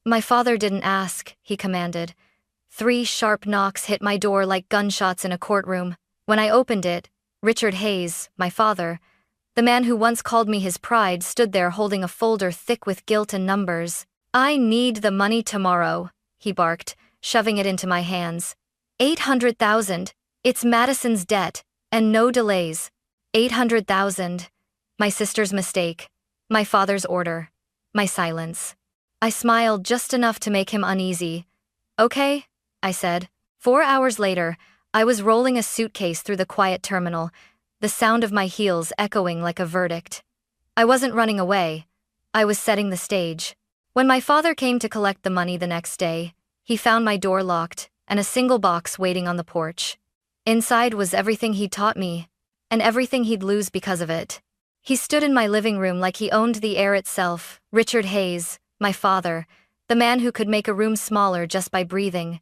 My father didn't ask, he commanded. 3 sharp knocks hit my door like gunshots in a courtroom. When I opened it, Richard Hayes, my father, the man who once called me his pride, stood there holding a folder thick with guilt and numbers. "I need the money tomorrow," he barked, shoving it into my hands. 800,000. It's Madison's debt, and no delays. 800,000. My sister's mistake. My father's order. My silence. I smiled just enough to make him uneasy. "Okay," I said. 4 hours later, I was rolling a suitcase through the quiet terminal, the sound of my heels echoing like a verdict. I wasn't running away. I was setting the stage. When my father came to collect the money the next day, he found my door locked and a single box waiting on the porch. Inside was everything he'd taught me, and everything he'd lose because of it. He stood in my living room like he owned the air itself. Richard Hayes, my father, the man who could make a room smaller just by breathing.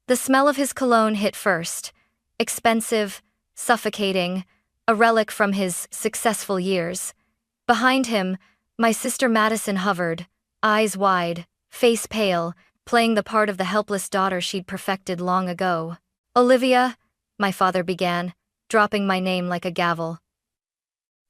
The smell of his cologne hit first. Expensive, suffocating, a relic from his successful years. Behind him, my sister Madison hovered, eyes wide, face pale, playing the part of the helpless daughter she'd perfected long ago. "Olivia," my father began, dropping my name like a gavel.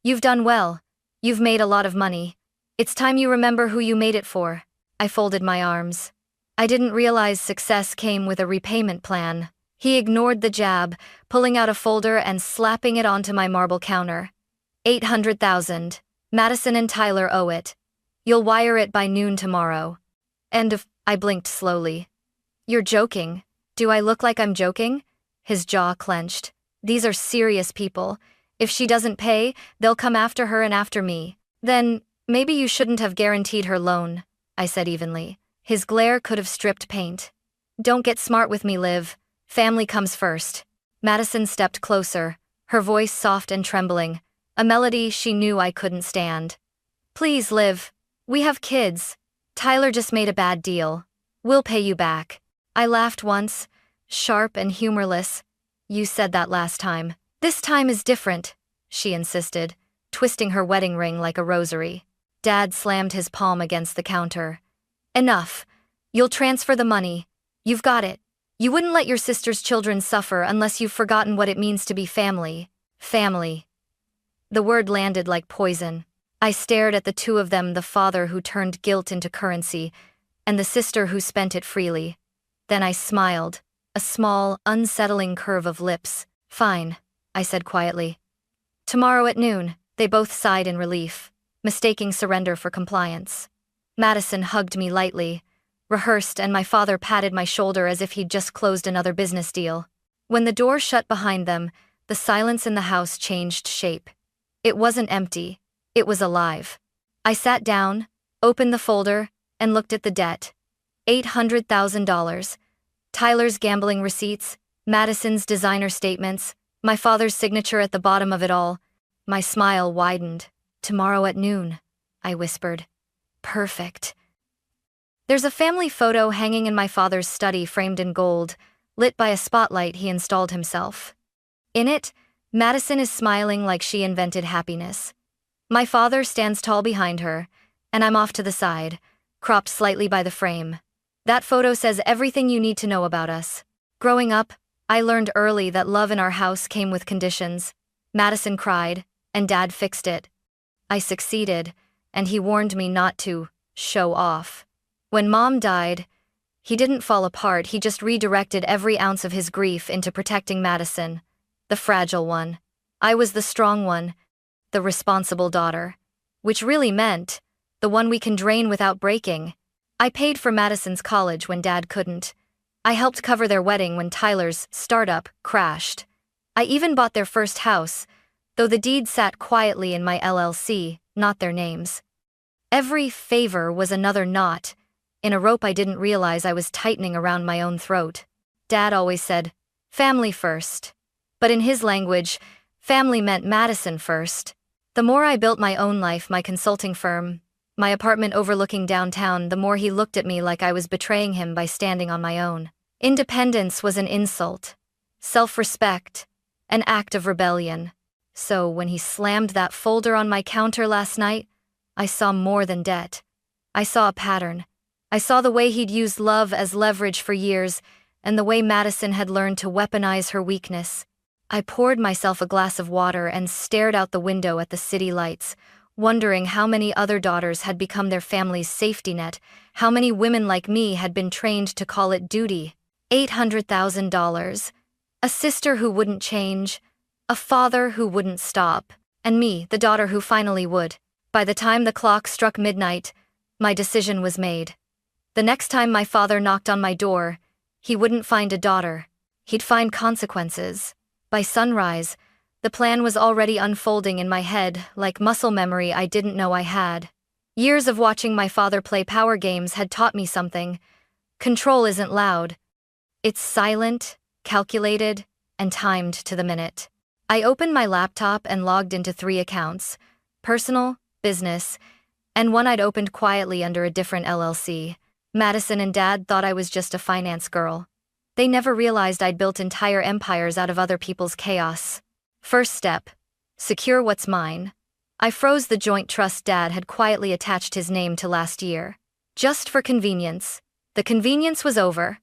"You've done well. You've made a lot of money. It's time you remember who you made it for." I folded my arms. I didn't realize success came with a repayment plan. He ignored the jab, pulling out a folder and slapping it onto my marble counter. 800,000. Madison and Tyler owe it. You'll wire it by noon tomorrow. I blinked slowly. "You're joking." "Do I look like I'm joking?" His jaw clenched. "These are serious people. If she doesn't pay, they'll come after her and after me." "Then, maybe you shouldn't have guaranteed her loan," I said evenly. His glare could have stripped paint. "Don't get smart with me, Liv. Family comes first." Madison stepped closer, her voice soft and trembling, a melody she knew I couldn't stand. "Please, Liv. We have kids. Tyler just made a bad deal. We'll pay you back." I laughed once, sharp and humorless. "You said that last time. This time is different," she insisted, twisting her wedding ring like a rosary. Dad slammed his palm against the counter. "Enough. You'll transfer the money. You've got it. You wouldn't let your sister's children suffer unless you've forgotten what it means to be family." Family. The word landed like poison. I stared at the two of them, the father who turned guilt into currency, and the sister who spent it freely. Then I smiled, a small, unsettling curve of lips. "Fine," I said quietly. "Tomorrow at noon." They both sighed in relief, mistaking surrender for compliance. Madison hugged me lightly, rehearsed, and my father patted my shoulder as if he'd just closed another business deal. When the door shut behind them, the silence in the house changed shape. It wasn't empty, it was alive. I sat down, opened the folder, and looked at the debt. $800,000. Tyler's gambling receipts, Madison's designer statements, my father's signature at the bottom of it all. My smile widened. "Tomorrow at noon," I whispered. "Perfect." There's a family photo hanging in my father's study, framed in gold, lit by a spotlight he installed himself. In it, Madison is smiling like she invented happiness. My father stands tall behind her, and I'm off to the side, cropped slightly by the frame. That photo says everything you need to know about us. Growing up, I learned early that love in our house came with conditions. Madison cried, and Dad fixed it. I succeeded, and he warned me not to show off. When Mom died, he didn't fall apart, he just redirected every ounce of his grief into protecting Madison, the fragile one. I was the strong one, the responsible daughter. Which really meant, the one we can drain without breaking. I paid for Madison's college when Dad couldn't. I helped cover their wedding when Tyler's startup crashed. I even bought their first house, though the deed sat quietly in my LLC, not their names. Every favor was another knot in a rope I didn't realize I was tightening around my own throat. Dad always said, "Family first." But in his language, family meant Madison first. The more I built my own life, my consulting firm, my apartment overlooking downtown, the more he looked at me like I was betraying him by standing on my own. Independence was an insult. Self-respect, an act of rebellion. So when he slammed that folder on my counter last night, I saw more than debt. I saw a pattern, I saw the way he'd used love as leverage for years, and the way Madison had learned to weaponize her weakness. I poured myself a glass of water and stared out the window at the city lights, wondering how many other daughters had become their family's safety net, how many women like me had been trained to call it duty. $800,000. A sister who wouldn't change, a father who wouldn't stop, and me, the daughter who finally would. By the time the clock struck midnight, my decision was made. The next time my father knocked on my door, he wouldn't find a daughter. He'd find consequences. By sunrise, the plan was already unfolding in my head like muscle memory I didn't know I had. Years of watching my father play power games had taught me something. Control isn't loud. It's silent, calculated, and timed to the minute. I opened my laptop and logged into 3 accounts: personal, business, and one I'd opened quietly under a different LLC. Madison and Dad thought I was just a finance girl. They never realized I'd built entire empires out of other people's chaos. First step: secure what's mine. I froze the joint trust Dad had quietly attached his name to last year. Just for convenience. The convenience was over.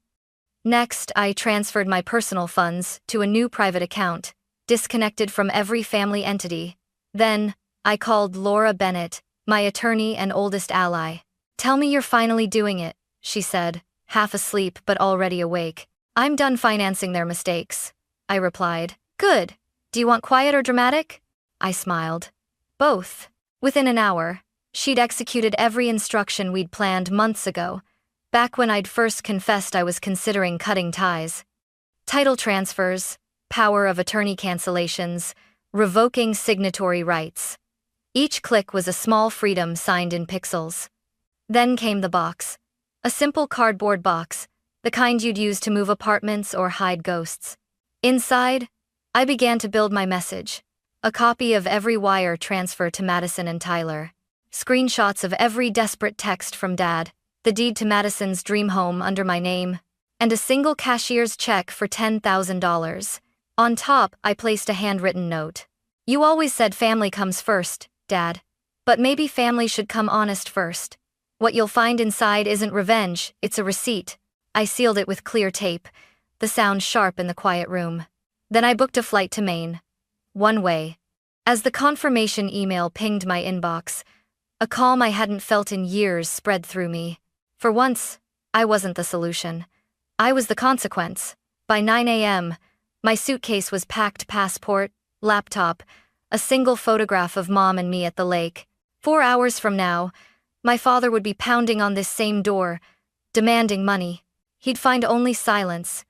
Next, I transferred my personal funds to a new private account, disconnected from every family entity. Then, I called Laura Bennett, my attorney and oldest ally. "Tell me you're finally doing it," she said, half asleep but already awake. "I'm done financing their mistakes," I replied. "Good. Do you want quiet or dramatic?" I smiled. "Both." Within an hour, she'd executed every instruction we'd planned months ago, back when I'd first confessed I was considering cutting ties. Title transfers, power of attorney cancellations, revoking signatory rights. Each click was a small freedom signed in pixels. Then came the box. A simple cardboard box, the kind you'd use to move apartments or hide ghosts. Inside, I began to build my message. A copy of every wire transfer to Madison and Tyler. Screenshots of every desperate text from Dad. The deed to Madison's dream home under my name. And a single cashier's check for $10,000. On top, I placed a handwritten note. "You always said family comes first, Dad. But maybe family should come honest first. What you'll find inside isn't revenge, it's a receipt." I sealed it with clear tape, the sound sharp in the quiet room. Then I booked a flight to Maine. One way. As the confirmation email pinged my inbox, a calm I hadn't felt in years spread through me. For once, I wasn't the solution. I was the consequence. By 9 a.m., my suitcase was packed: passport, laptop, a single photograph of Mom and me at the lake. 4 hours from now, my father would be pounding on this same door, demanding money. He'd find only silence,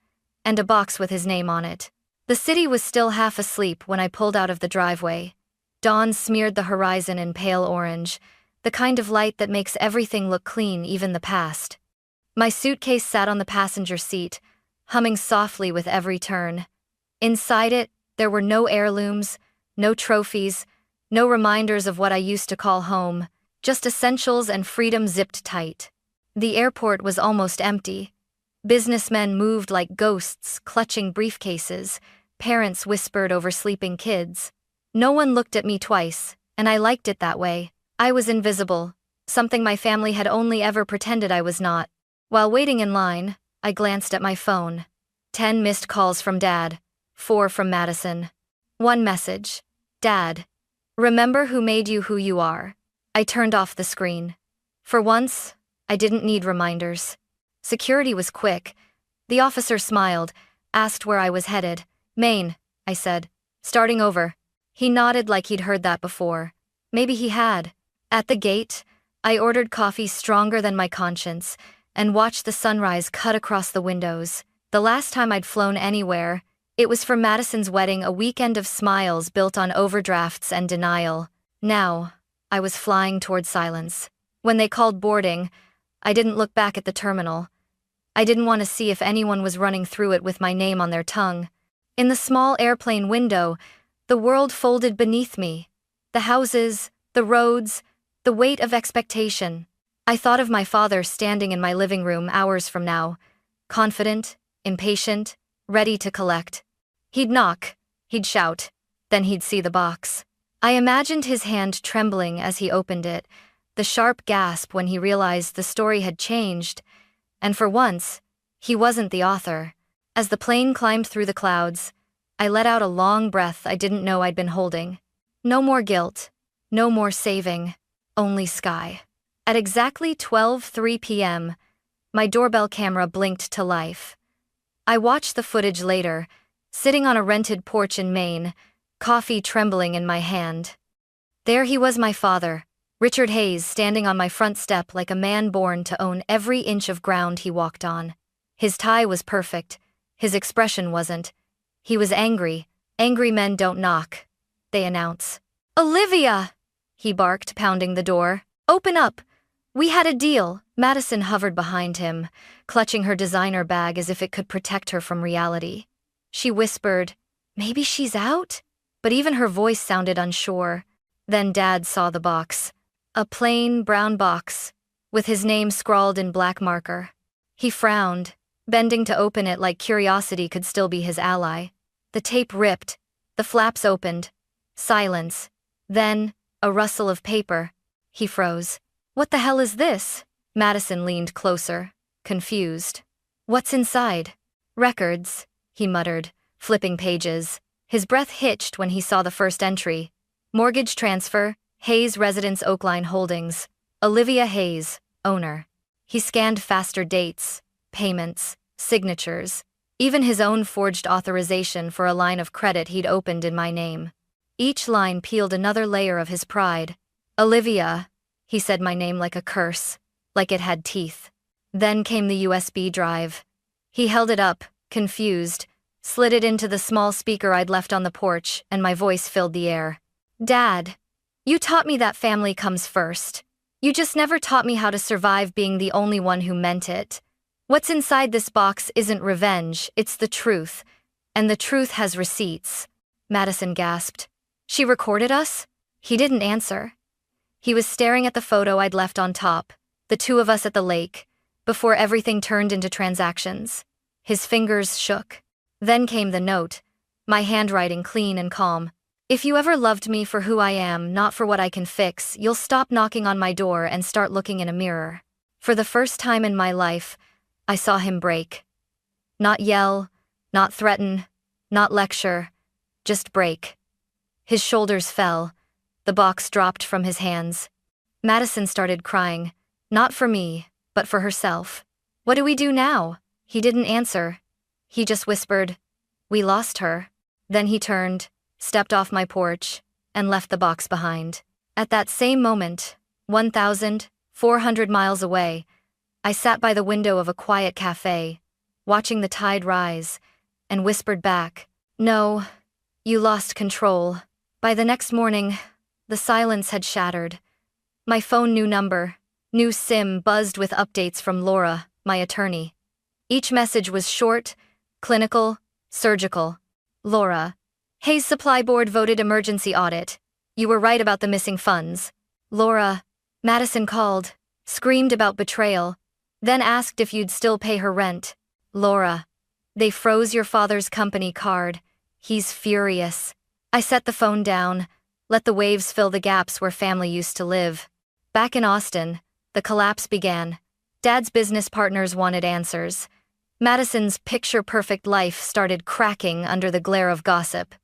and a box with his name on it. The city was still half asleep when I pulled out of the driveway. Dawn smeared the horizon in pale orange, the kind of light that makes everything look clean, even the past. My suitcase sat on the passenger seat, humming softly with every turn. Inside it, there were no heirlooms, no trophies, no reminders of what I used to call home, just essentials and freedom zipped tight. The airport was almost empty. Businessmen moved like ghosts, clutching briefcases. Parents whispered over sleeping kids. No one looked at me twice, and I liked it that way. I was invisible, something my family had only ever pretended I was not. While waiting in line, I glanced at my phone. 10 missed calls from Dad, 4 from Madison. One message: "Dad, remember who made you who you are." I turned off the screen. For once, I didn't need reminders. Security was quick. The officer smiled, asked where I was headed. "Maine," I said, "starting over." He nodded like he'd heard that before. Maybe he had. At the gate, I ordered coffee stronger than my conscience, and watched the sunrise cut across the windows. The last time I'd flown anywhere, it was for Madison's wedding, a weekend of smiles built on overdrafts and denial. Now, I was flying toward silence. When they called boarding, I didn't look back at the terminal. I didn't want to see if anyone was running through it with my name on their tongue. In the small airplane window, the world folded beneath me. The houses, the roads, the weight of expectation. I thought of my father standing in my living room hours from now, confident, impatient, ready to collect. He'd knock, he'd shout, then he'd see the box. I imagined his hand trembling as he opened it, the sharp gasp when he realized the story had changed, and for once, he wasn't the author. As the plane climbed through the clouds, I let out a long breath I didn't know I'd been holding. No more guilt, no more saving, only sky. At exactly 12:03 p.m., my doorbell camera blinked to life. I watched the footage later, sitting on a rented porch in Maine, coffee trembling in my hand. There he was, my father, Richard Hayes, standing on my front step like a man born to own every inch of ground he walked on. His tie was perfect, his expression wasn't. He was angry. Angry men don't knock, they announce. "Olivia!" he barked, pounding the door. "Open up! We had a deal." Madison hovered behind him, clutching her designer bag as if it could protect her from reality. She whispered, "Maybe she's out?" But even her voice sounded unsure. Then Dad saw the box. A plain, brown box, with his name scrawled in black marker. He frowned, bending to open it like curiosity could still be his ally. The tape ripped, the flaps opened. Silence. Then, a rustle of paper. He froze. "What the hell is this?" Madison leaned closer, confused. "What's inside?" "Records," he muttered, flipping pages. His breath hitched when he saw the first entry. "Mortgage transfer, Hayes Residence Oakline Holdings. Olivia Hayes, owner." He scanned faster dates, payments, signatures, even his own forged authorization for a line of credit he'd opened in my name. Each line peeled another layer of his pride. "Olivia," he said my name like a curse, like it had teeth. Then came the USB drive. He held it up, confused, slid it into the small speaker I'd left on the porch, and my voice filled the air. "Dad, you taught me that family comes first. You just never taught me how to survive being the only one who meant it. What's inside this box isn't revenge, it's the truth. And the truth has receipts." Madison gasped. "She recorded us?" He didn't answer. He was staring at the photo I'd left on top, the two of us at the lake, before everything turned into transactions. His fingers shook. Then came the note, my handwriting clean and calm. "If you ever loved me for who I am, not for what I can fix, you'll stop knocking on my door and start looking in a mirror." For the first time in my life, I saw him break. Not yell, not threaten, not lecture, just break. His shoulders fell. The box dropped from his hands. Madison started crying, not for me, but for herself. "What do we do now?" He didn't answer. He just whispered, "We lost her." Then he turned, stepped off my porch, and left the box behind. At that same moment, 1,400 miles away, I sat by the window of a quiet cafe, watching the tide rise, and whispered back, "No, you lost control." By the next morning, the silence had shattered. My phone new number, new SIM buzzed with updates from Laura, my attorney. Each message was short, clinical, surgical. "Laura, Hayes Supply Board voted emergency audit. You were right about the missing funds." "Laura," Madison called, screamed about betrayal, then asked if you'd still pay her rent. "Laura, they froze your father's company card. He's furious." I set the phone down, let the waves fill the gaps where family used to live. Back in Austin, the collapse began. Dad's business partners wanted answers. Madison's picture-perfect life started cracking under the glare of gossip.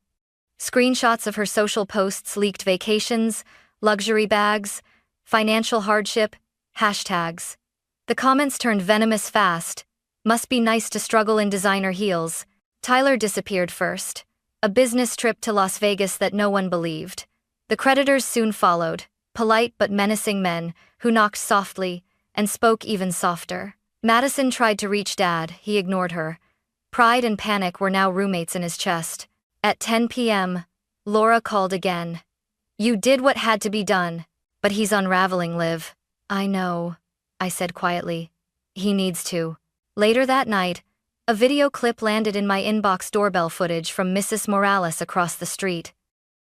Screenshots of her social posts leaked vacations, luxury bags, financial hardship, hashtags. The comments turned venomous fast. "Must be nice to struggle in designer heels." Tyler disappeared first. A business trip to Las Vegas that no one believed. The creditors soon followed, polite but menacing men who knocked softly and spoke even softer. Madison tried to reach Dad, he ignored her. Pride and panic were now roommates in his chest. At 10 p.m., Laura called again. "You did what had to be done, but he's unraveling, Liv." "I know," I said quietly. "He needs to." Later that night, a video clip landed in my inbox, doorbell footage from Mrs. Morales across the street.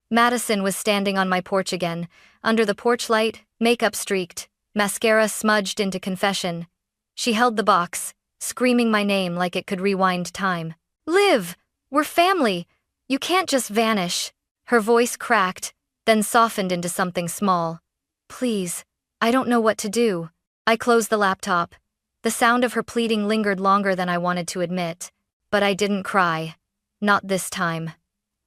Madison was standing on my porch again, under the porch light, makeup streaked, mascara smudged into confession. She held the box, screaming my name like it could rewind time. "Liv, we're family. You can't just vanish." Her voice cracked, then softened into something small. "Please, I don't know what to do. I closed the laptop. The sound of her pleading lingered longer than I wanted to admit. But I didn't cry. Not this time.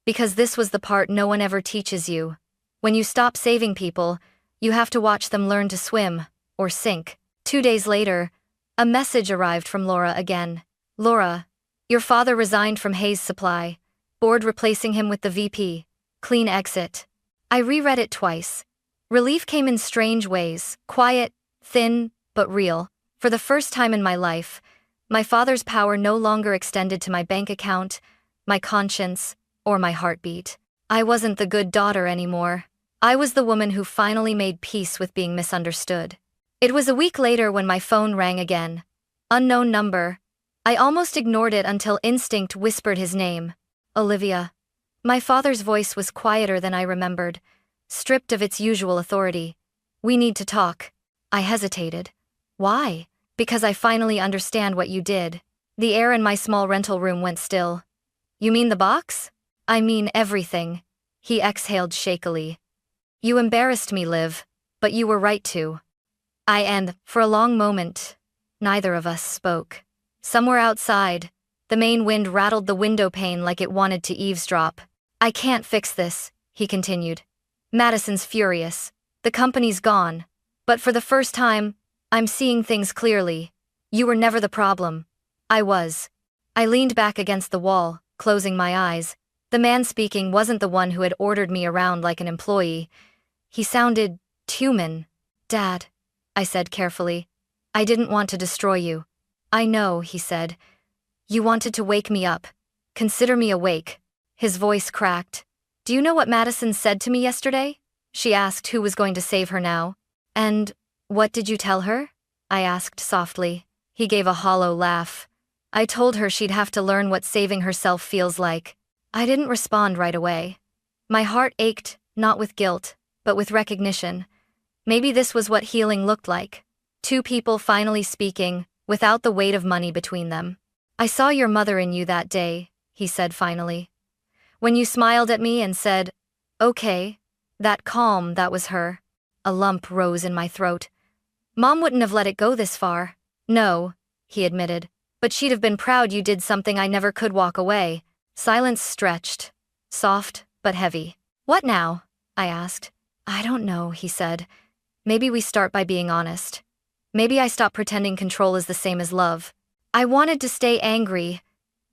Because this was the part no one ever teaches you. When you stop saving people, you have to watch them learn to swim, or sink. 2 days later, a message arrived from Laura again. Laura, your father resigned from Hayes Supply. Board replacing him with the VP. Clean exit. I reread it twice. Relief came in strange ways, quiet, thin, but real. For the first time in my life, my father's power no longer extended to my bank account, my conscience, or my heartbeat. I wasn't the good daughter anymore. I was the woman who finally made peace with being misunderstood. It was a week later when my phone rang again. Unknown number. I almost ignored it until instinct whispered his name. Olivia. My father's voice was quieter than I remembered, stripped of its usual authority. We need to talk. I hesitated. Why? Because I finally understand what you did. The air in my small rental room went still. You mean the box? I mean everything. He exhaled shakily. You embarrassed me, Liv, but you were right to. And, for a long moment, neither of us spoke. Somewhere outside, the main wind rattled the window pane like it wanted to eavesdrop. I can't fix this, he continued. Madison's furious. The company's gone. But for the first time, I'm seeing things clearly. You were never the problem. I was. I leaned back against the wall, closing my eyes. The man speaking wasn't the one who had ordered me around like an employee. He sounded human. Dad, I said carefully. I didn't want to destroy you. I know, he said. You wanted to wake me up. Consider me awake. His voice cracked. Do you know what Madison said to me yesterday? She asked who was going to save her now. And what did you tell her? I asked softly. He gave a hollow laugh. I told her she'd have to learn what saving herself feels like. I didn't respond right away. My heart ached, not with guilt, but with recognition. Maybe this was what healing looked like. Two people finally speaking, without the weight of money between them. I saw your mother in you that day, he said finally. When you smiled at me and said, okay, that calm, that was her. A lump rose in my throat. Mom wouldn't have let it go this far. No, he admitted. But she'd have been proud you did something I never could walk away. Silence stretched. Soft, but heavy. What now? I asked. I don't know, he said. Maybe we start by being honest. Maybe I stop pretending control is the same as love. I wanted to stay angry,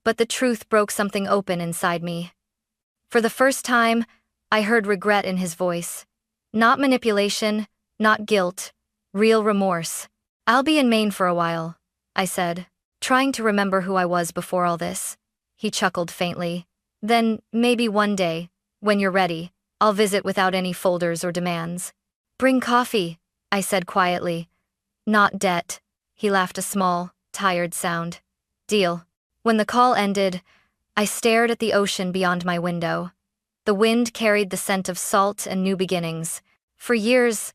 but the truth broke something open inside me. For the first time, I heard regret in his voice. Not manipulation, not guilt, real remorse. I'll be in Maine for a while, I said, trying to remember who I was before all this. He chuckled faintly. Then, maybe one day, when you're ready, I'll visit without any folders or demands. Bring coffee, I said quietly. Not debt. He laughed a small, tired sound. Deal. When the call ended, I stared at the ocean beyond my window. The wind carried the scent of salt and new beginnings. For years,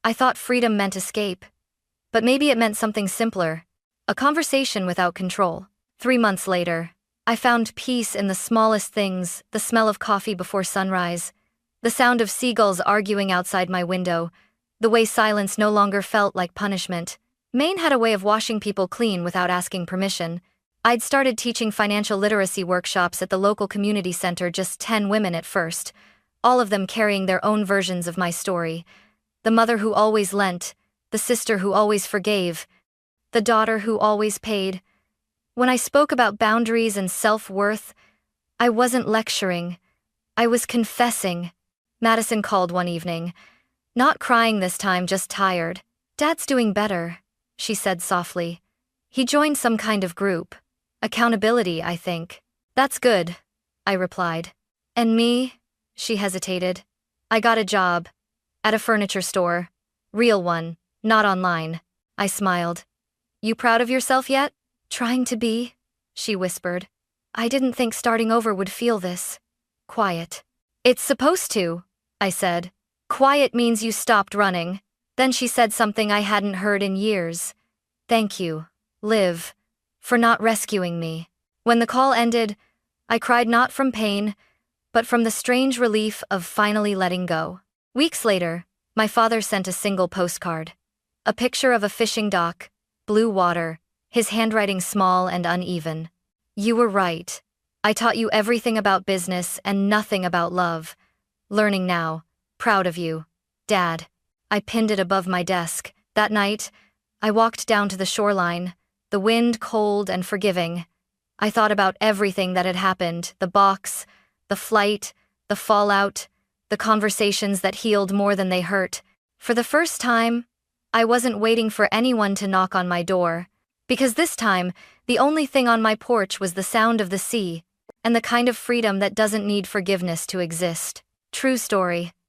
I thought freedom meant escape. But maybe it meant something simpler. A conversation without control. 3 months later, I found peace in the smallest things, the smell of coffee before sunrise, the sound of seagulls arguing outside my window, the way silence no longer felt like punishment. Maine had a way of washing people clean without asking permission. I'd started teaching financial literacy workshops at the local community center, just 10 women at first, all of them carrying their own versions of my story. The mother who always lent, the sister who always forgave, the daughter who always paid. When I spoke about boundaries and self-worth, I wasn't lecturing. I was confessing. Madison called one evening. Not crying this time, just tired. Dad's doing better, she said softly. He joined some kind of group. Accountability, I think. That's good, I replied. And me? She hesitated. I got a job. At a furniture store. Real one, not online. I smiled. You proud of yourself yet? Trying to be, she whispered. I didn't think starting over would feel this quiet. It's supposed to, I said. Quiet means you stopped running. Then she said something I hadn't heard in years. Thank you, Liv, for not rescuing me. When the call ended, I cried not from pain, but from the strange relief of finally letting go. Weeks later, My father sent a single postcard. A picture of a fishing dock, blue water, his handwriting small and uneven. You were right. I taught you everything about business and nothing about love. Learning now. Proud of you. Dad. I pinned it above my desk. That night, I walked down to the shoreline, the wind cold and forgiving. I thought about everything that had happened, the box, the flight, the fallout, the conversations that healed more than they hurt. For the first time, I wasn't waiting for anyone to knock on my door, because this time, the only thing on my porch was the sound of the sea, and the kind of freedom that doesn't need forgiveness to exist. True story.